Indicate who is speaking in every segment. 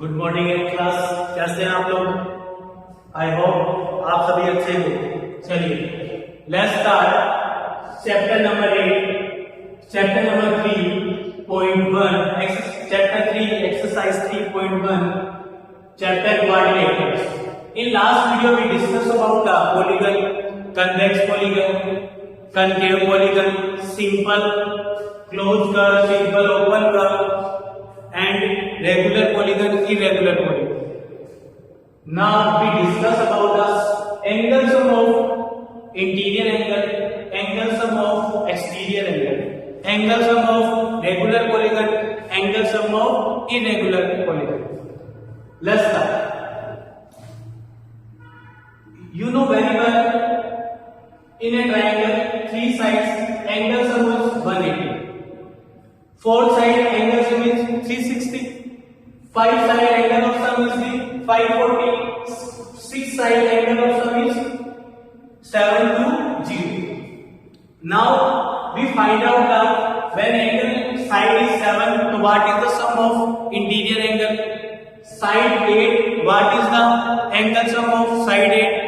Speaker 1: Good morning class. कैसे हैं आप लोग? आई होप आप सभी अच्छे हो। चलिए let's start chapter number 8, chapter number 3.1, chapter 3 exercise 3.1, chapter coordinators. In last video we discussed about the polygon, convex polygon, concave polygon, simple closed curve, simple open curve, and regular polygon, irregular polygon. Now we discuss about the angle sum of interior angle sum of exterior angle sum of regular polygon, angle sum of irregular polygon. Let's start. You know very well, in a triangle, three sides, angle sum is 180. Fourth side angle sum is 360. Five side angle of sum is 540. Six side angle of sum is 720. Now we find out that when angle side is 7, so what is the sum of interior angle? Side 8, what is the angle sum of side 8?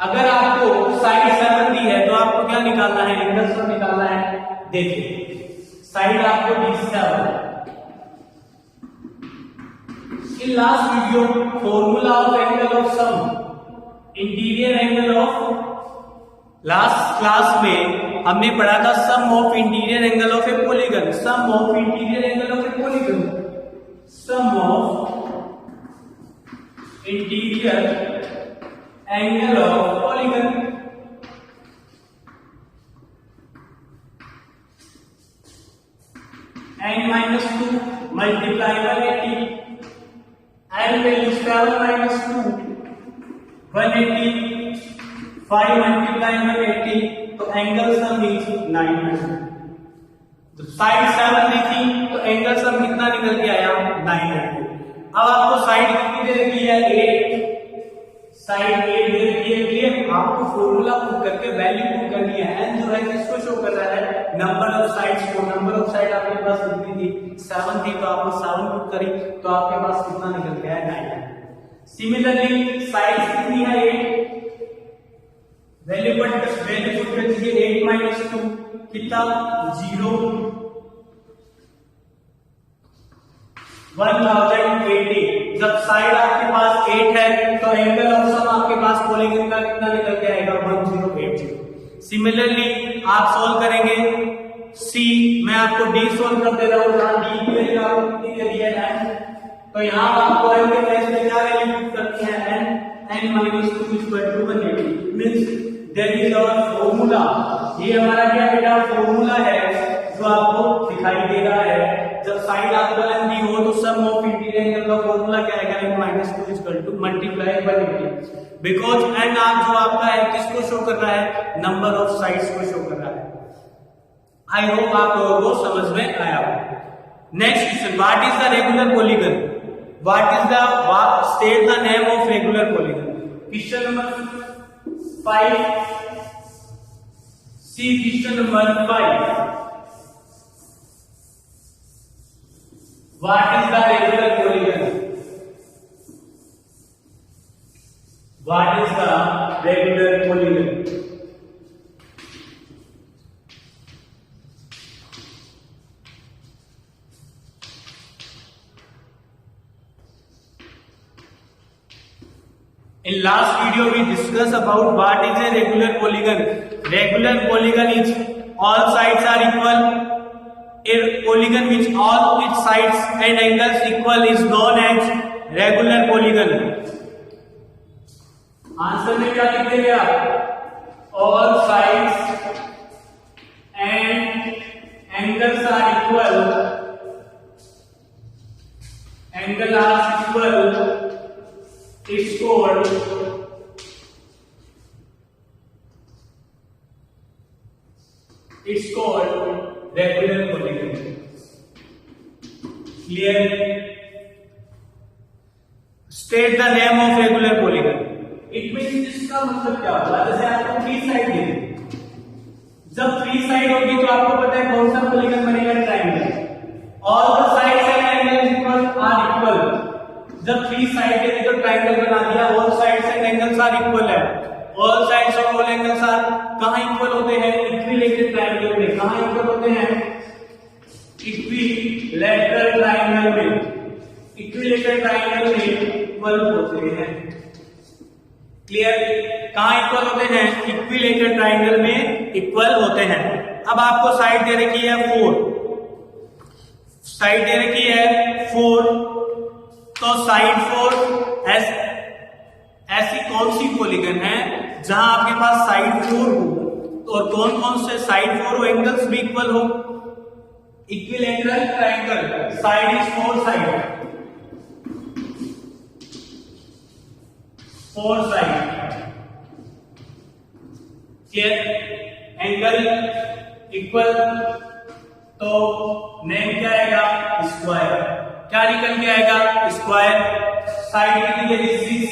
Speaker 1: अगर आपको side 7 दी है तो आपको क्या निकालना है? Angle sum निकालना है। देखिए साइड आपको दी 7। In last video formula of angle of sum, interior angle of, last class में हमने पढ़ा था sum of interior angle of a polygon, sum of interior angle of a polygon, sum of interior angle of polygon n minus 2 multiply by 80, n value 7 minus 2 180, 5 multiply by 80, तो angle sum is 900। तो side 7 दी थी तो angle sum कितना निकल के आया? 900। अब आपको साइड कितनी दे रखी है? 8। साइड 8 दे रखी है, आपको फॉर्मूला पुट करके वैल्यू पुट करनी है। n जो है किसको शो कर रहा है? नंबर ऑफ साइड्स को। नंबर ऑफ साइड आपके पास कितनी थी? 7 थी, तो आपने 7 पुट करी तो आपके पास कितना निकल गया है? 9। सिमिलरली साइड्स कितनी है? 8। वैल्यू पुट कर दीजिए। 8 माइनस 2 कितना? 0। 1080। जब साइड आपके पास 8 है तो एंगल ऑफ सम आपके पास पॉलीगन का कितना निकल के आएगा? 1080। सिमिलरली आप सॉल्व करेंगे सी, मैं आपको डी सॉल्व कर दे रहा हूं। यहां डी की वैल्यू आपको कितनी दे दी है? n। तो यहां आपको n के प्लेस में क्या वैल्यू पुट करनी है? n minus 2 = 180 means that is our formula. ये हमारा क्या बेटा? फॉर्मूला है जो आपको दिखाई दे रहा है। जब साइड आपको n दी हो तो सम ऑफ इंटीरियर एंगल का फॉर्मूला क्या आएगा? n minus 2 = multiply by 80, because n आप जो आपका है किसको शो कर रहा है? नंबर ऑफ साइड्स को शो कर रहा है। आई होप आप लोगों को समझ में आया हो। Next question, what is the regular polygon? What is the state the name of regular polygon? Question number 5 C, question number 5, what is the regular polygon? What is the regular polygon? In last video we discussed about what is a regular polygon. Regular polygon is all sides are equal. A polygon which all its sides and angles equal is known as regular polygon. Answer में क्या लिखेंगे आप? All sides and angles are equal. Angle are equal. It's called regular polygon. Clear? State the name of regular polygon. It means इसका मतलब क्या होगा? जैसे आपको 3 साइड दी, जब 3 साइड होगी तो आपको पता है कौन सा पॉलीगन बनेगा? Triangle. All the sides and angles are equal. Equilateral triangle में इक्वल होते हैं। क्लियर? कहां इक्वल होते हैं? इक्विलेटरल ट्राइंगल में इक्वल होते हैं। अब आपको साइड दे रखी है 4, साइड दे रखी है 4, तो साइड 4 ऐसी कौन सी पॉलीगन है जहां आपके पास साइड 4 हो और कौन कौन से साइड 4 एंगल्स भी इक्वल हो? Equilateral triangle, side is 4 side, 4 side. Clear? Angle equal, तो नेम क्या आएगा? स्क्वायर। क्या निकल के आएगा? स्क्वायर। साइड कितनी दे रही? 6,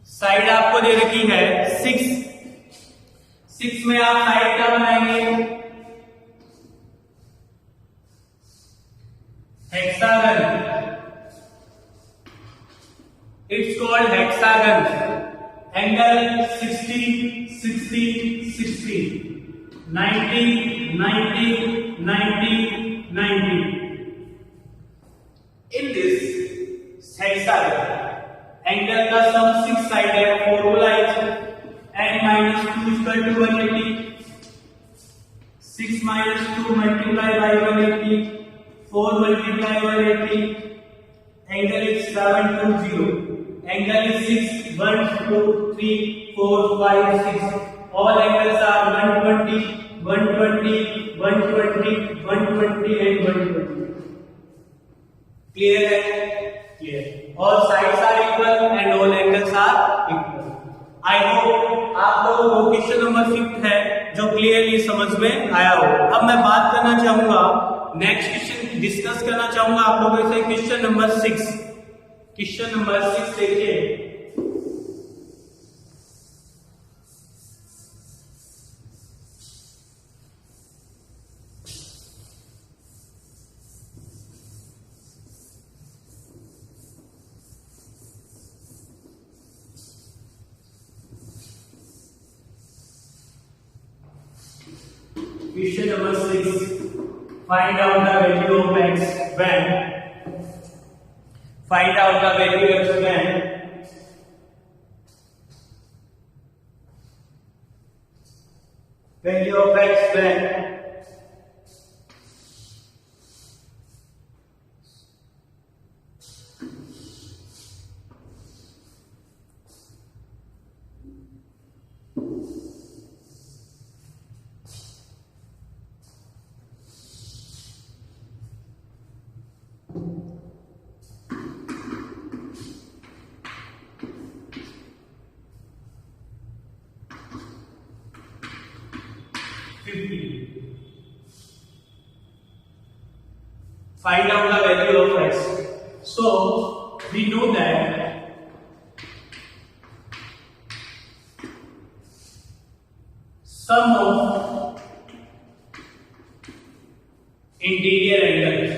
Speaker 1: साइड आपको दे रखी है 6, 6 में आप साइड क्या बनाएंगे? Hexagon. It's called hexagon. Angle 60, 60, 60, 90, 90, 90, 90. In this hexagon, angle का sum 6 side है, formula is n minus 2 is equal to 180. 6 minus 2 multiply by 180, 4 multiply 180. Angle is 720. Angle is 6, 1, 2, 3, 4, 5, 6. All angles are 120, 120, 120, 120 and 120. Clear है? Clear. All sides are equal and all angles are equal. I hope आप लोगों को question number 5 है जो clearly समझ में आया हो। अब मैं बात करना चाहूंगा, नेक्स्ट क्वेश्चन डिस्कस करना चाहूंगा आप लोगों से, क्वेश्चन नंबर 6। क्वेश्चन नंबर 6 देखिए। Question number 6. Find out the value of x when. Find out the value of x when value of x when find out the value of x. So we know that sum of interior angles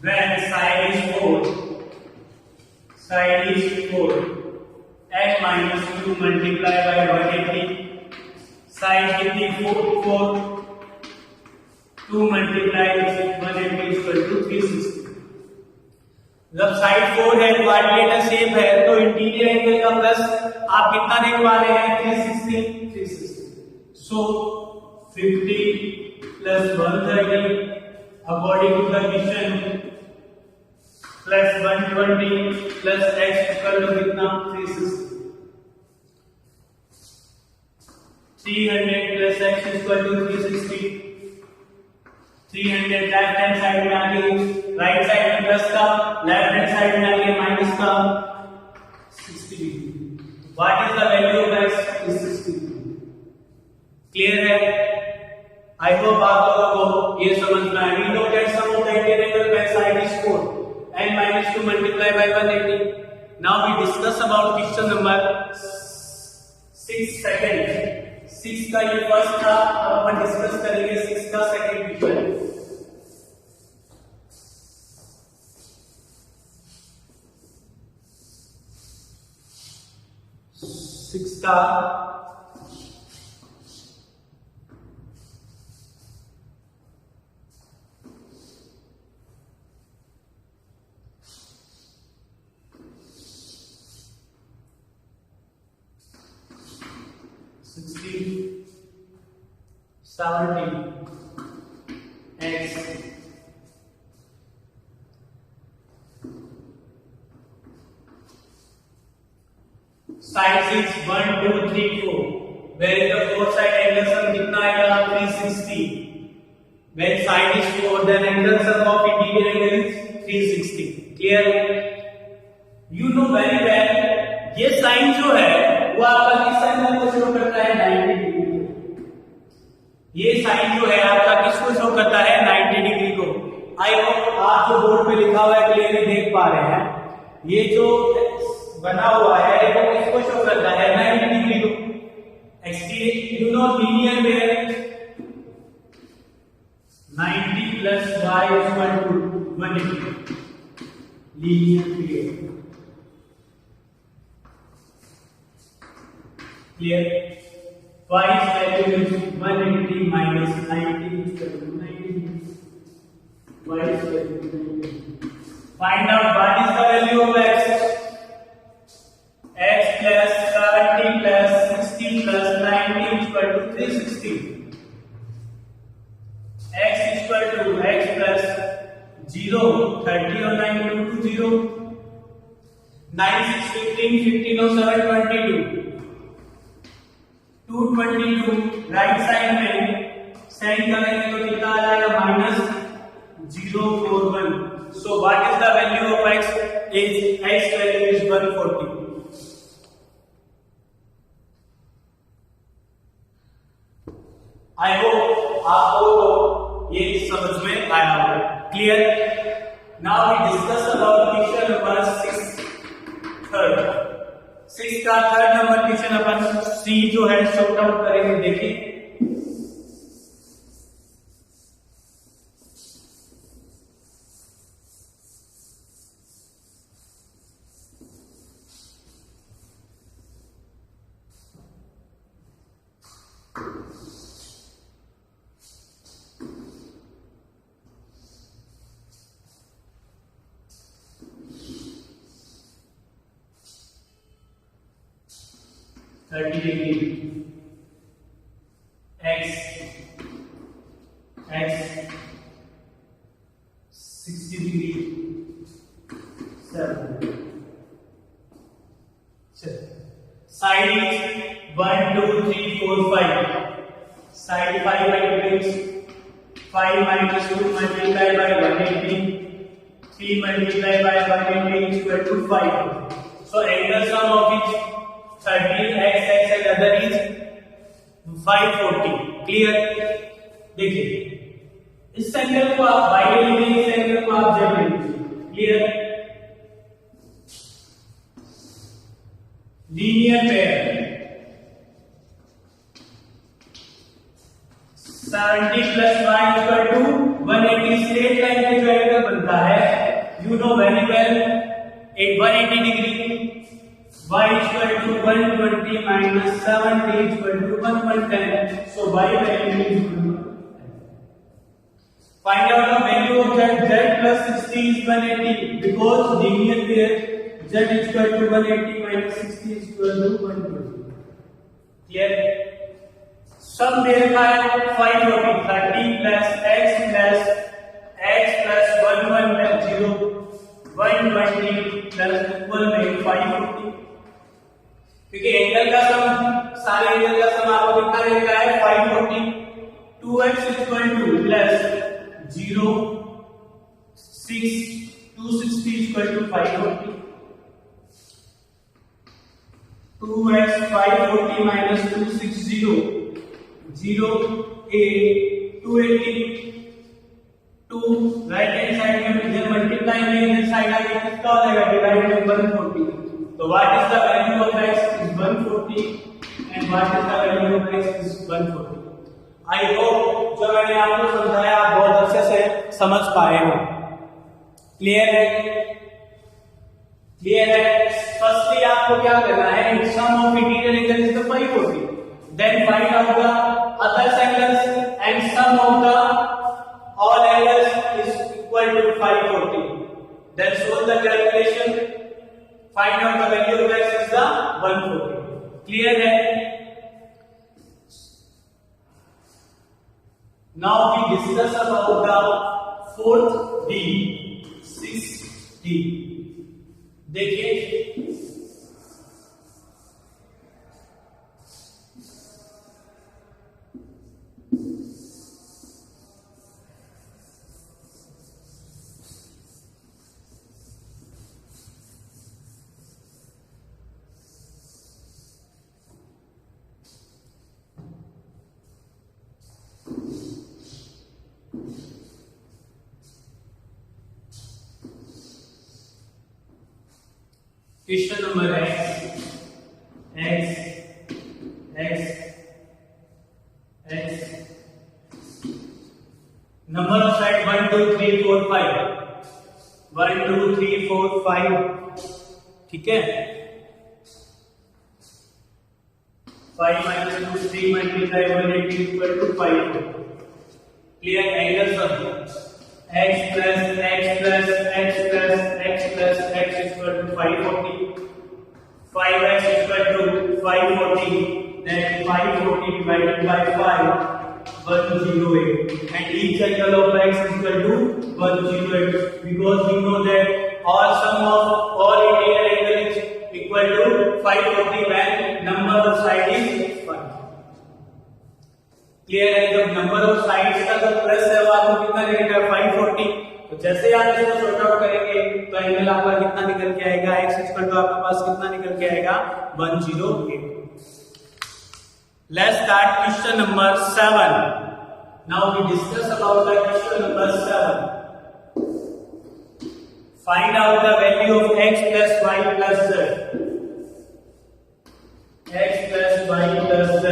Speaker 1: when side is 4 n minus 2 multiply by 180. Side कितनी 4 2 multiply 180 is equal to 360. जब side 4 है, quadrilateral shape है, तो interior angle का plus आप कितना देने वाले हैं? 360. So 50 plus 130 according to the question plus 120 plus x equal to कितना? 360. 300 plus x is equal to 360. 300 left hand side में आगे राइट साइड में प्लस का, लेफ्ट हैंड साइड में आगे माइनस का 60 degree. What is the value of x? Is 60 degree. Clear है? I hope आप लोगों को ये समझ में आया. We know that sum of the interior angle when side is 4 n minus 2 multiply by 180. Now we discuss about question number 6 second. 6 का ये फर्स्ट था, अब अपन डिस्कस करेंगे 6 का सेकंड क्वेश्चन. सिक्स का 17 x sides is 1 2 3 4 where the four side angle sum कितना आएगा 360 when side is 4 then angle sum of interior angle is 360 clear you know very well ये साइन जो है वो आपका किस एंगल को शो करता है 90 डिग्री को ये साइन जो है आपका किसको शो करता है 90 डिग्री को आई होप आप जो बोर्ड पे लिखा हुआ है क्लियरली देख पा रहे हैं ये जो बना हुआ है वो किसको शो करता है 90 डिग्री को exterior you know linear pair 90 plus y equal to 180 linear pair clear y is value is 180 minus 90 is equal to 90 y is value 90 find out what is the value of x x plus 70 plus 60 plus 90 is equal to 360 x is equal to x plus 0 30 or 9 to 0 9 6 15 15 or 7 22 222 right side में sign करेंगे तो कितना आ जाएगा -041 so what is the value of x is x value is 140 I hope आपको ये समझ में आया होगा clear now we discuss about question number 6 third 6 का थर्ड नंबर क्वेश्चन अपन सी जो है सॉर्ट आउट करेंगे देखिए x 60 degree 7 side is 1 2 3 4 5 side 5 brings 5 minus 2 multiplied by 180 3 multiplied by 180 is equal to 5 so angle sum of each 30 x and other is 540 clear देखिए इस angle को आप y लेंगे इस एंगल को आप z लेंगे clear linear pair 70 plus y equal to 180 straight line पे जो एंगल बनता है यू नो वेरी वेल एक 180 degree y equal to 120 minus 70 equal to 110 so y value is equal to find out the value of z plus 60 is 180 because linear pair z is equal to 180 minus 60 is equal to 120 clear sum दे रखा है 540 30 plus x plus 11 plus 0 120 plus 1 में 540 क्योंकि angle का सम सारे angle का सम आपको कितना रहेगा है 540 2x equal to plus 0 6 260 equal to 540 2x 540 minus 260 0 8 280 2 right hand side में इधर मल्टीप्लाई में इधर साइड आगे कितना हो जाएगा डिवाइड में 140 so what is the value of x is 140 and what is the value of x is 140 I hope जो मैंने आपको समझाया आप बहुत अच्छे से समझ पाए हो क्लियर है फर्स्टली आपको क्या करना है sum of interior angle is 540 then find out the other angles and sum of the all angles is equal to 540 then solve the calculation find out the value of x is the 140 clear है Now we discuss about the fourth D, 6D. देखिए question number है x number of side 1 2 3 4 5 1 2 3 4 5 ठीक है 5 minus 2 3 multiply 180 equal to 5 clear angle sum x plus x plus x plus x plus x equal to 540 5x equal to 540 then 540 divided by 5 108 and each angle of x is equal to 108 because we know that all sum of all interior angle is equal to 540 when number of side is 1 clear है जब number of sides का जो plus है वो आपको कितना निकलेगा 540 तो जैसे आप इसको सॉर्ट आउट करेंगे तो एंगल आपका कितना निकल के आएगा x इक्वल टू आपके पास कितना निकल के आएगा 108 let's start question number 7 now we discuss about the question number 7 find out the value of x plus y plus z x plus y plus z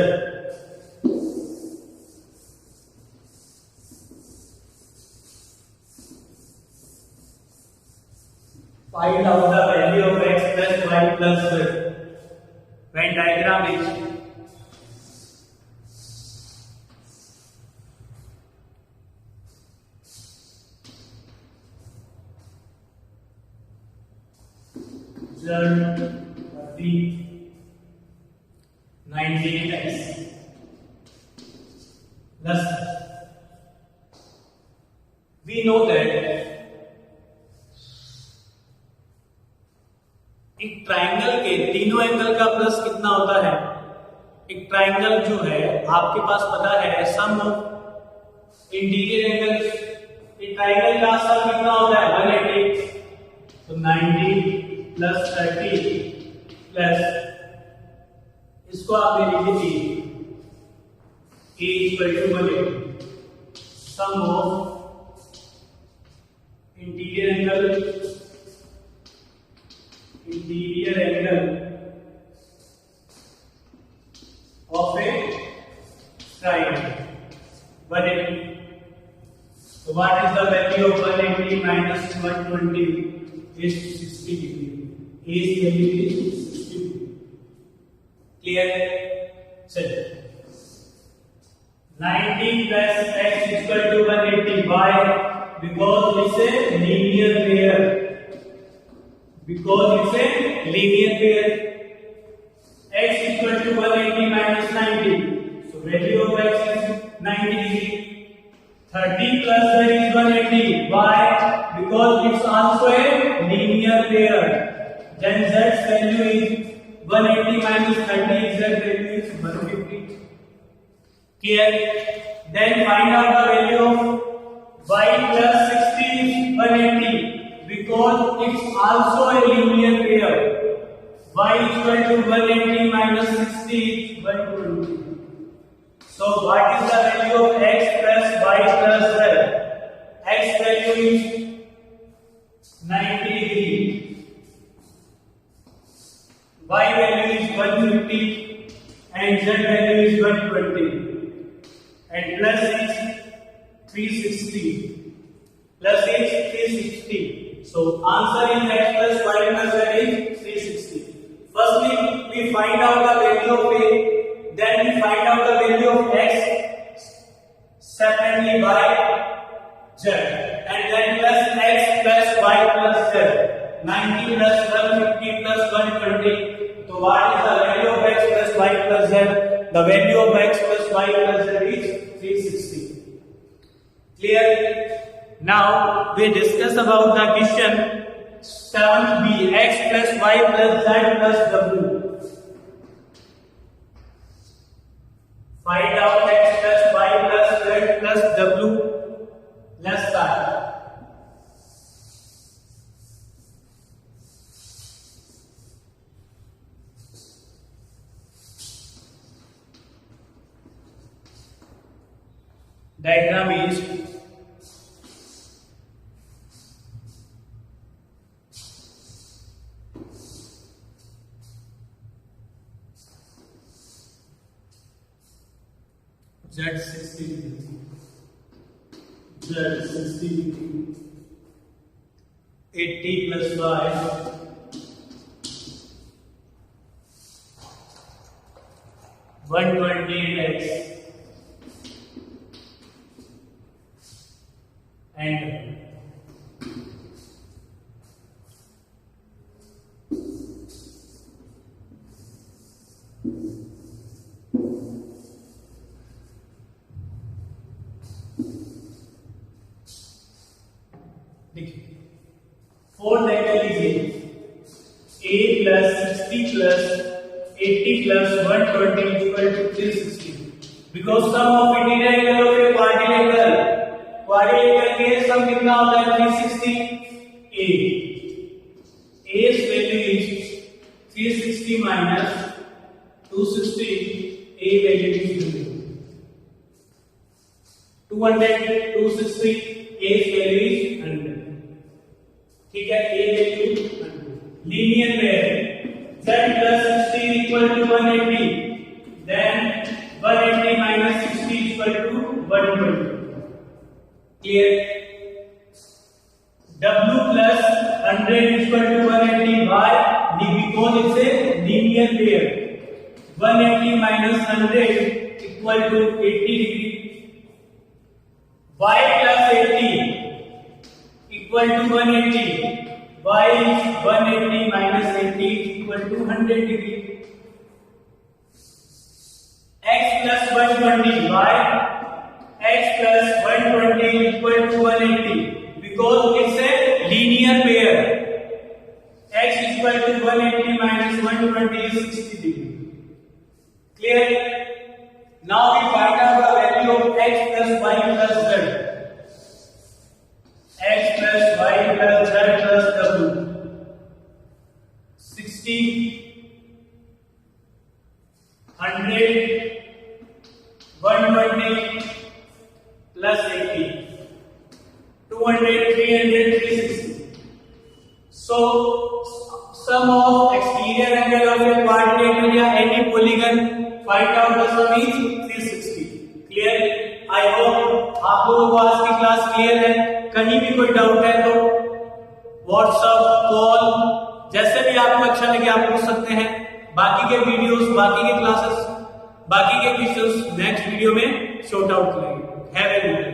Speaker 1: find out the value of x plus y plus z when diagram is z 19x plus we know that एक triangle के तीनों angle का plus कितना होता है एक triangle जो है आपके पास पता है सम ऑफ इंटीरियर एंगल एक ट्राइंगल का सम कितना होता है 180 तो 90 प्लस 30 प्लस इसको आपने लिख दीजिए a equal to 180 sum of interior angle of a triangle 180 so what is the value of 180 minus 120 is 60 degree is value is 60 degree clear चलिए 90 plus x equal to 180 why because it's a linear pair because it's a linear pair x equal to 180 minus 90 so value of x is 90 degree 30 plus z is 180 why because it's also a linear pair then z's value is 180 minus 30 z value is 150 clear then find out the value of y plus 60 is 180 because it's also a linear pair y equal to 180 minus 60 is 120 so what is the value of x plus y plus z x value is 90 degree y value is 150 and z value is 120 and plus is 360 plus is 360 so answer is x plus y plus z is 360 firstly we find out the value of a then we find out the value of x secondly by z and then plus x plus y plus z 90 plus 150 plus 120 so what is the value of x plus y plus z the value of x plus y plus z is 360 Clear? Now we discuss about the question 7b, x plus y plus z plus w. Find out x plus y plus z plus w plus psi. Diagram is Z 60 degree, Z 60 degree, 80 plus y, 128x, and देखिए 4 diagonal लीजिए a plus 60 plus 80 plus 120 equal to 360 because sum of interior angle of a quadrilateral के सम कितना होता है 360 a's value is 360 minus 260 a value is 200 260 a's value is 100 ठीक है a value linear pair z plus 60 equal to 180 then 180 minus 60 equal to 120 clear w plus 100 equal to 180 why because it's a linear pair 180 minus 100 equal to 80 degree y plus 80 equal to 180 y is 180 minus 80 equal to 100 degree x plus 120 y x plus 120 equal to 180 because it's a linear pair x equal to 180 minus 120 is 60 degree clear now we find out the value of x plus y plus z x plus y plus z plus w 60 100 120 plus 80 200 300 360 so sum of exterior angle of a quadrilateral या any polygon find out the sum is 360 clear I hope आप लोगों को आज की class clear है कहीं भी कोई डाउट है तो व्हाट्सएप कॉल जैसे भी आपको अच्छा लगे आप पूछ सकते हैं बाकी के वीडियोस बाकी के क्लासेस बाकी के क्वेश्चंस नेक्स्ट वीडियो में शॉर्ट आउट करेंगे हैव ए